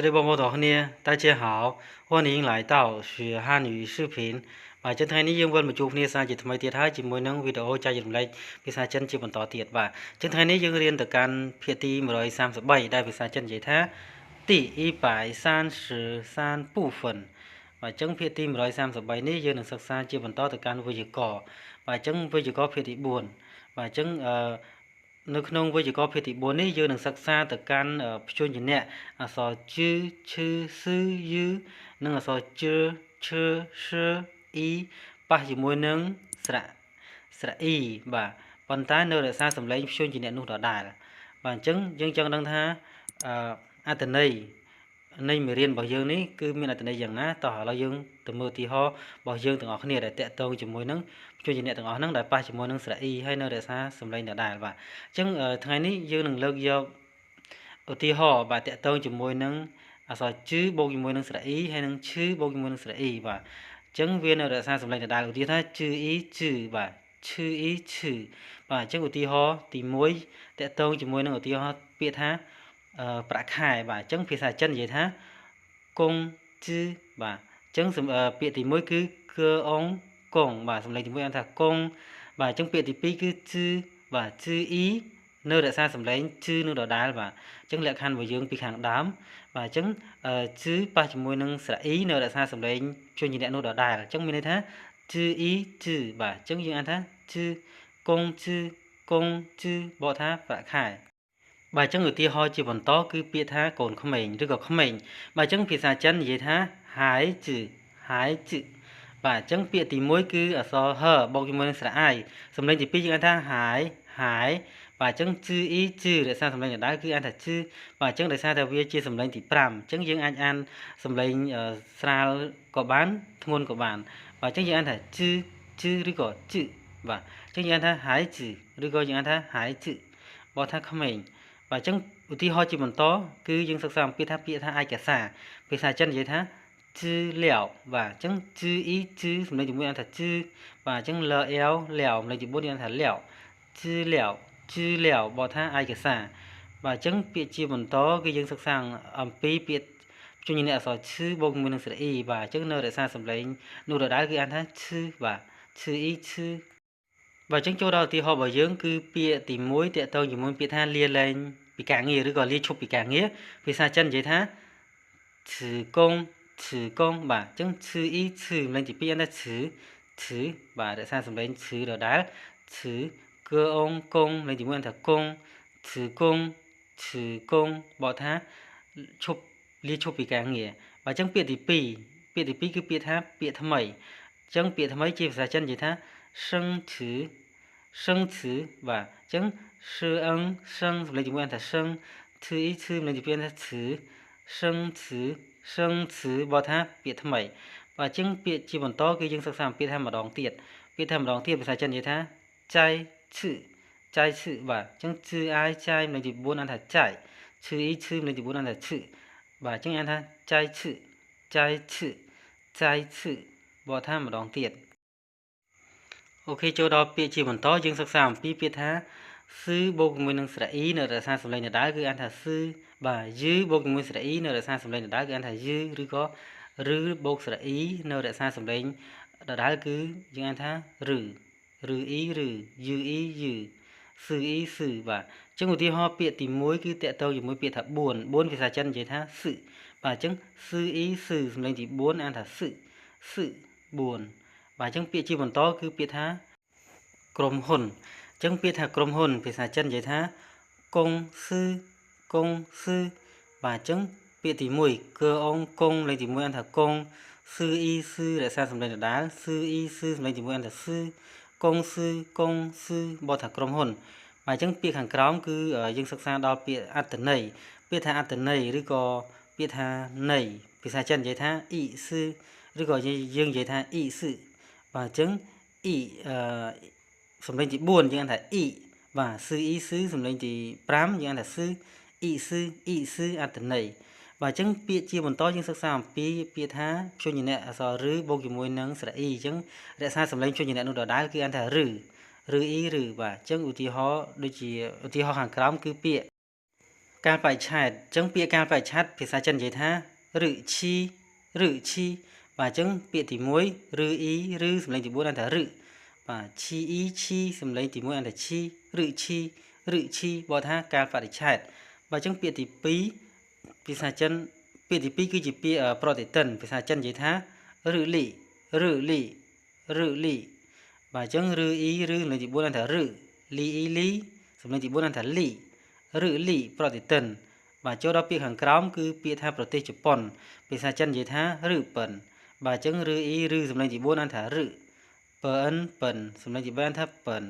对បងប្អូនទាំងអស់គ្នា大家好欢迎来到学汉语视频បាទចឹងថ្ងៃនេះយើងវិលមកជួបគ្នាសារជាថ្មីទៀតហើយជាមួយនឹងវីដេអូចែករំលែកភាសាចិនជាបន្តទៀតបាទចឹងថ្ងៃនេះយើងរៀនទៅកាន់ភាគទី133ដែលភាសាចិននិយាយថា第133部分បាទចឹងភាគទី133នេះយើងនឹងសិក្សាជាបន្តទៅកាន់វេយ្យាករណ៍បាទចឹងវេយ្យាករណ៍ភាគទី4បាទចឹងនៅក្នុងវេយ្យាករណ៍ភាគទី4នេះយើងនឹងសិក្សាទៅកាន់ព្យញ្ជនៈអក្សរជឺឈឺស៊ឺយឺនិងអក្សរជើឈើឈើអ៊ីប៉ះជាមួយនឹងស្រៈអ៊ីបាទប៉ុន្តែនៅរក្សាសំឡេងព្យញ្ជនៈនោះដដែលបាទអញ្ចឹងយើងចង់ដឹងថាអត្ថន័យនៃមេរៀនរបស់យើងនេះគឺមានអត្ថន័យយ៉ាងណាតោះឥឡូវយើងទៅមើលឧទាហរណ៍របស់យើងទាំងអស់គ្នាដែលតាក់ទងជាមួយនឹងព្យញ្ជនៈទាំងអស់ហ្នឹងដែលប៉ះជាមួយនឹងស្រៈអ៊ីហើយនៅរក្សាសំឡេងដដែលបាទអញ្ចឹងថ្ងៃនេះយើងនឹងលើកយកឧទាហរណ៍បាទតាក់ទងជាមួយនឹងអក្សរជឺបូកជាមួយនឹងស្រៈអ៊ីហើយនឹងឈឺបូកជាមួយនឹងស្រៈអ៊ីបាទអញ្ចឹងវានៅរក្សាសំឡេងដដែលឧទាហរណ៍ថាជឺអ៊ីជឺបាទឈឺអ៊ីឈឺបាទអញ្ចឹងឧទាហរណ៍ទី1តាក់ទងជាមួយនឹងឧទាហរណ៍ពាក្យថាប្រាក់ខែបាទអញ្ចឹងភាសាចិននិយាយថាកុងជឺបាទអញ្ចឹងពាក្យទី1គឺកើអងកុងបាទសំឡេងទី1អានថាកុងបាទអញ្ចឹងពាក្យទី2គឺជឺបាទជឺអ៊ីនៅរក្សាសំឡេងជឺនៅដដែលបាទអញ្ចឹងលក្ខខណ្ឌរបស់យើងពីខាងដើមបាទអញ្ចឹងជឺប៉ះជាមួយនឹងស្រៈអ៊ីនៅរក្សាសំឡេងព្យញ្ជនៈនោះដដែលអញ្ចឹងមានន័យថាជឺអ៊ីជឺបាទអញ្ចឹងយើងអានថាជឺកុងជឺកុងជឺបកថាប្រាក់ខែបាទអញ្ចឹងឧទាហរណ៍ជាបន្តគឺពាក្យថាកូនក្មេងឬក៏ក្មេងបាទអញ្ចឹងភាសាចិននិយាយថាហាយជឺហាយជឺបាទអញ្ចឹងពាក្យទី1គឺអក្សរហបូកជាមួយនឹងស្រៈអាយសំឡេងទី2យើងអានថាហាយហាយបាទអញ្ចឹងជឺអ៊ីជឺរក្សាសំឡេងដដែលគឺអានថាជឺបាទអញ្ចឹងដោយសារតែវាជាសំឡេងទី5អញ្ចឹងយើងអាចអានសំឡេងស្រាលក៏បានធ្ងន់ក៏បានបាទអញ្ចឹងយើងអានថាជឺជឺឬក៏ជឺបាទអញ្ចឹងយើងអានថាហាយជឺឬក៏យើងអានថាហាយជឺបកថាក្មេងបាទអញ្ចឹងឧទាហរណ៍ជាបន្តគឺយើងសិក្សាអំពីថាពាក្យថាឯកសារភាសាចិននិយាយថាជឺលាវបាទអញ្ចឹងជឺអ៊ីជឺសំឡេងទី1អានថាជឺបាទអញ្ចឹងលអែវលាវសំឡេងទី4យើងអានថាលាវជឺលាវជឺលាវបកថាឯកសារបាទអញ្ចឹងពាក្យជាបន្តគឺយើងសិក្សាអំពីពាក្យព្យញ្ជនៈអក្សរឈឺបូកជាមួយនឹងស្រៈអ៊ីបាទអញ្ចឹងនៅរក្សាសំឡេងនោះដដែលគឺអានថាឈឺបាទឈឺអ៊ីឈឺបាទអញ្ចឹងចូលដល់ឧទាហរណ៍របស់យើងគឺពាក្យទី1តាក់ទងជាមួយពាក្យថាលាលែងពីការងារឬក៏លាឈប់ពីការងារភាសាចិននិយាយថា辞工辞工បាទអញ្ចឹងឈឺអ៊ីឈឺសំឡេងទី2អានថាឈឺឈឺបាទរក្សាសំឡេងឈឺដដែលឈឺកើអងកងលេខទី1អានថាកងឈឺកងឈឺកងបកថាឈប់លាឈប់ពីការងារបាទអញ្ចឹងពាក្យទី2គឺពាក្យថាពាក្យថ្មីអញ្ចឹងពាក្យថ្មីជាភាសាចិននិយាយថា生词生词បាទអញ្ចឹង是生សំឡេងទី1អានថា生词អ៊ីឈឺសំឡេងទី2អានថា词生词生词បកថាពាក្យថ្មីបាទអញ្ចឹងពាក្យជាបន្តគឺយើងសិក្សាអំពីថាម្ដងទៀតពាក្យថាម្ដងទៀតភាសាចិននិយាយថាចៃឈឺចៃឈឺបាទអញ្ចឹងឈឺអាយចៃសំឡេងទី4អានថាចៃឈឺអ៊ីឈឺសំឡេងទី4អានថាឈឺបាទអញ្ចឹងអានថាចៃឈឺចៃឈឺចៃឈឺបកថាម្ដងទៀតអូខេចូលដល់ពាក្យជាបន្តយើងសិក្សាអំពីពាក្យថាស៊ឺបូកជាមួយនឹងស្រៈអ៊ីនៅរក្សាសំឡេងដដែលគឺអានថាស៊ឺបាទយឺបូកជាមួយស្រៈអ៊ីនៅរក្សាសំឡេងដដែលគឺអានថាយឺឬក៏ឬបូកស្រៈអ៊ីនៅរក្សាសំឡេងដដែលគឺយើងអានថាឬអ៊ីឬយឺអ៊ីយឺស៊ឺអ៊ីស៊ឺបាទអញ្ចឹងឧទាហរណ៍ពាក្យទី1គឺតាក់ទងជាមួយពាក្យថា4ភាសាចិននិយាយថាស៊ឺបាទអញ្ចឹងស៊ឺអ៊ីស៊ឺសំឡេងទី4អានថាស៊ឺស៊ឺ4បាទអញ្ចឹងពាក្យជាបន្តគឺពាក្យថាក្រុមហ៊ុនអញ្ចឹងពាក្យថាក្រុមហ៊ុនភាសាចិននិយាយថាកុងស៊ឺបាទអញ្ចឹងពាក្យទី1កើអងកុងលេខទី1អានថាកុងស៊ឺអ៊ីស៊ឺរក្សាសំឡេងដដែលស៊ឺអ៊ីស៊ឺសំឡេងទី1អានថាស៊ឺកុងស៊ឺបកថាក្រុមហ៊ុនបាទអញ្ចឹងពាក្យខាងក្រោមគឺយើងសិក្សាដល់ពាក្យអត្តន័យពាក្យថាអត្តន័យឬក៏ពាក្យថាន័យភាសាចិននិយាយថាអ៊ីស៊ឺឬក៏យើងនិយាយថាអ៊ីស៊ឺបាទអញ្ចឹងអ៊ីសំឡេងទី4យើងអានថាអ៊ីបាទស៊ឺអ៊ីស៊ឺសំឡេងទី5យើងអានថាស៊ឺអ៊ីស៊ឺអត្តន័យបាទអញ្ចឹងពាក្យជាបន្តយើងសិក្សាអំពីពាក្យថាព្យញ្ជនៈអក្សរឬបូកជាមួយនឹងស្រៈអ៊ីអញ្ចឹងរក្សាសំឡេងព្យញ្ជនៈនោះដដែលគឺអានថាឬអ៊ីឬបាទអញ្ចឹងឧទាហរណ៍ដូចជាឧទាហរណ៍ខាងក្រោមគឺពាក្យ การphải chat ចឹងពាក្យការphải chat ភាសាចិននិយាយថាឬឈីបាទចឹងពាក្យទី1ឬអ៊ីឬសំឡេងទី4អានថាឬបាទឈីអ៊ីឈីសំឡេងទី1អានថាឈីឬឈីបកថាការphải chat បាទចឹងពាក្យទី2ភាសាចិនពាក្យទី2គឺជាពាក្យប្រតិទិនភាសាចិននិយាយថាឬលីបាទចឹងឬអ៊ីឬសំឡេងទី4អានថាឬលីអ៊ីលីសំឡេងទី4អានថាលីឬលីប្រតិទិនបាទចូលដល់ពាក្យខាងក្រោមគឺពាក្យថាប្រទេសជប៉ុនភាសាចិននិយាយថាឬប៉ិនបាទចឹងឬអ៊ីឬសំឡេងទី4អានថាឬប៉ិនសំឡេងទី3អានថាប៉ិន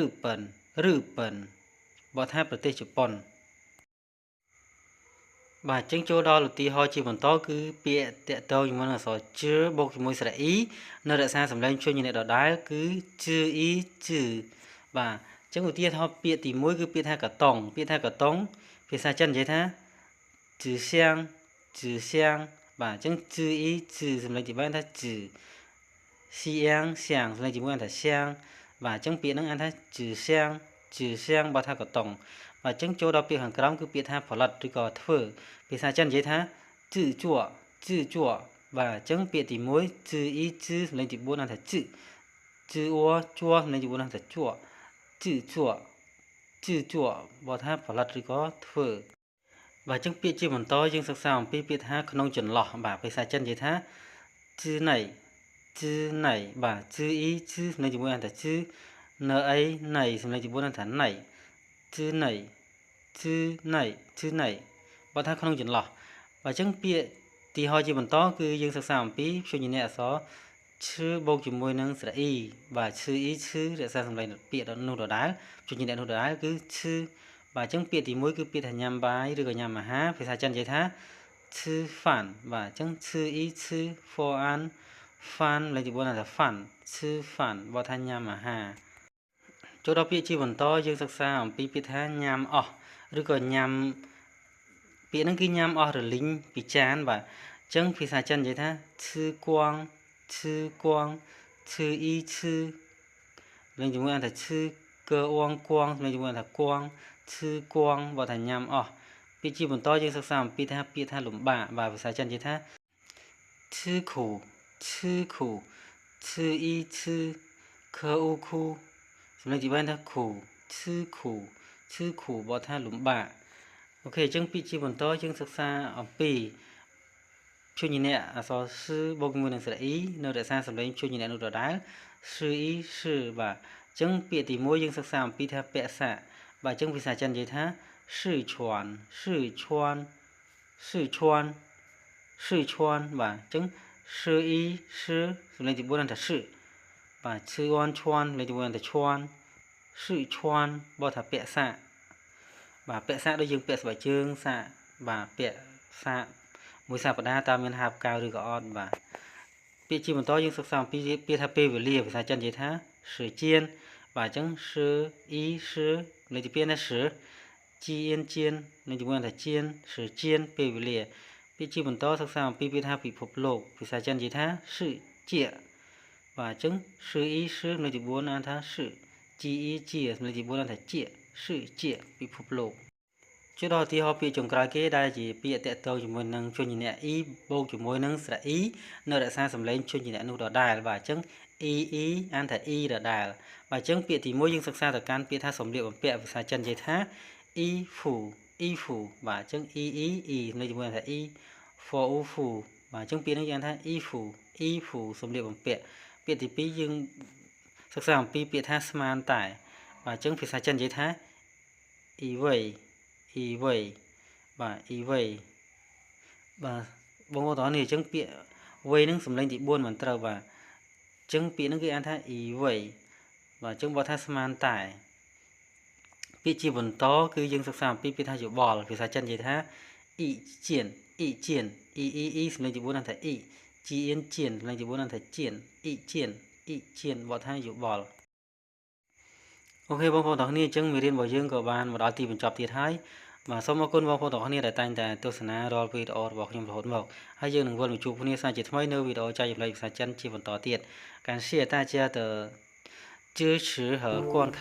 ឬប៉ិនបកថាប្រទេសជប៉ុនបាទចឹងចូលដល់ឧទាហរណ៍ជាបន្តគឺពាក្យតកតងជាមួយនឹងអក្សរជើបូកជាមួយស្រៈអ៊ីនៅរក្សាសំឡេងជួយញ៉ែដដែលគឺជើអ៊ីជើបាទចឹងឧទាហរណ៍ពាក្យទី1គឺពាក្យថាកតុងភាសាចិននិយាយថាជឺសៀងបាទចឹងជឺអ៊ីជឺសំឡេងទី3អានថាជឺសៀងសំឡេងទី1អានថាសៀងបាទចឹងពាក្យហ្នឹងអានថាជឺសៀងបើថាកតុងបាទចឹងចូលដល់ពាក្យខាងក្រោមគឺពាក្យថាផលិតឬក៏ធ្វើភាសាចិននិយាយថាជឺជួបាទចឹងពាក្យទី1ជឺអ៊ីជឺសំឡេងទី4អានថាជឺជួសំឡេងទី4អានថាជួជឺជួបើថាផលិតឬក៏ធ្វើបាទចឹងពាក្យជាបន្តយើងសិក្សាអំពីពាក្យថាក្នុងចន្លោះបាទភាសាចិននិយាយថាជឺណៃបាទជឺអ៊ីជឺសំឡេងទី1អានថាជឺនៅអីណៃសំឡេងទី4អានថាណៃជឺណៃបើថាក្នុងចន្លោះបាទចឹងពាក្យទីហោជាបន្តគឺយើងសិក្សាអំពីព្យញ្ជនៈអក្សរឈឺបូកជាមួយនឹងស្រៈអ៊ីបាទឈឺអ៊ីឈឺរក្សាសំឡេងពាក្យនោះដដែលព្យញ្ជនៈនោះដដែលគឺឈឺបាទចឹងពាក្យទី1គឺពាក្យថាញ៉ាំបាយឬក៏ញ៉ាំអាហារភាសាចិននិយាយថាឈឺហ្វានបាទចឹងឈឺអ៊ីឈឺហ្វអានហ្វានលេខទី4ថាហ្វានឈឺហ្វានបើថាញ៉ាំអាហារចូលដល់ពាក្យជាបន្តយើងសិក្សាអំពីពាក្យថាញ៉ាំអស់ឬក៏ញ៉ាំពាក្យហ្នឹងគឺញ៉ាំអស់រលីងពីចានបាទចឹងភាសាចិននិយាយថាឈឺគួងឈឺអ៊ីឈឺលេខទី1អានថាឈឺកើអងគួងលេខទី1អានថាគួងឈឺគួងបើថាញ៉ាំអស់ពាក្យជាបន្តយើងសិក្សាអំពីថាពាក្យថាលំបាកបាទភាសាចិននិយាយថាឈឺខូឈឺអ៊ីឈឺខូអ៊ូខូសំឡេងទី3ថាខូឈឺខូបើថាលំបាកអូខេអញ្ចឹងពាក្យជាបន្តយើងសិក្សាអំពីព្យញ្ជនៈអក្សរស៊ឺបូកជាមួយនឹងស្រៈអ៊ីនៅរក្សាសំឡេងព្យញ្ជនៈនោះដដែលស៊ឺអ៊ីស៊ឺបាទអញ្ចឹងពាក្យទី1យើងសិក្សាអំពីថាពាក្យសាបាទអញ្ចឹងភាសាចិននិយាយថាស៊ឺឈួនបាទអញ្ចឹងស៊ឺអ៊ីស៊ឺសំឡេងទី4អានថាស៊ឺបាទឈឺអនឈួនលេខទី1អានថាឈួនស៊ឺឈួនបើថាពាក្យសាបាទពាក្យសាដូចយើងពាក្យស្បែកជើងសាបាទពាក្យសាមួយសប្តាហ៍តើមានហាប់កៅឬក៏អត់បាទពាក្យជាបន្តយើងសិក្សាអំពីពាក្យថាពេលវេលាភាសាចិននិយាយថា时间បាទអញ្ចឹង时一时លេខទី2ណា时ជៀនលេខទី1ថាជៀន时间ពេលវេលាពាក្យជាបន្តសិក្សាអំពីពាក្យថាពិភពលោកភាសាចិននិយាយថា世界បាទអញ្ចឹង时一时លេខទី4អានថា世界លេខទី4អានថាជា世界ពិភពលោកចូលដល់ឧទាហរណ៍ពាក្យចុងក្រោយគេដែលជាពាក្យតកតងជាមួយនឹងព្យញ្ជនៈអ៊ីបូកជាមួយនឹងស្រៈអ៊ីនៅរក្សាសំឡេងព្យញ្ជនៈនោះដដែលបាទអញ្ចឹងអ៊ីអានថាអ៊ីដដែលបាទអញ្ចឹងពាក្យទី1យើងសិក្សាទៅកាន់ពាក្យថាសម្លៀកបំពាក់ភាសាចិននិយាយថាអ៊ីហ្វូបាទអញ្ចឹងអ៊ីនៅជាមួយថាអ៊ីហ្វូបាទអញ្ចឹងពាក្យនេះយើងថាអ៊ីហ្វូសម្លៀកបំពាក់ពាក្យទី2យើងសិក្សាអំពីពាក្យថាស្មានតែបាទអញ្ចឹងភាសាចិននិយាយថាអ៊ីវ៉ៃបាទអ៊ីវ៉ៃបាទបងប្អូនទាំងអស់នេះអញ្ចឹងពាក្យវ័យនឹងសំឡេងទី4មិនត្រូវបាទអញ្ចឹងពាក្យហ្នឹងគេអានថាអ៊ីវ៉ៃបាទអញ្ចឹងបើថាស្មានតែពាក្យជាបន្តគឺយើងសិក្សាអំពីពាក្យថាយោបល់ភាសាចិននិយាយថាអ៊ីជៀនអ៊ីសំឡេងទី4អានថាអ៊ីជៀនសំឡេងទី4អានថាជៀនអ៊ីជៀនបើថាយោបល់អូខេបងប្អូនទាំងគ្នាអញ្ចឹងមេរៀនរបស់យើងក៏បានមកដល់ទីបញ្ចប់ទៀតហើយបាទសូមអរគុណបងប្អូនទាំងគ្នាដែលតែងតែទស្សនារាល់វីដេអូរបស់ខ្ញុំរហូតមកហើយយើងនឹងវិលមកជួបគ្នាសាជាថ្មីនៅវីដេអូចែករំលែកភាសាចិនជាបន្តទៀត感谢大家的支持和观看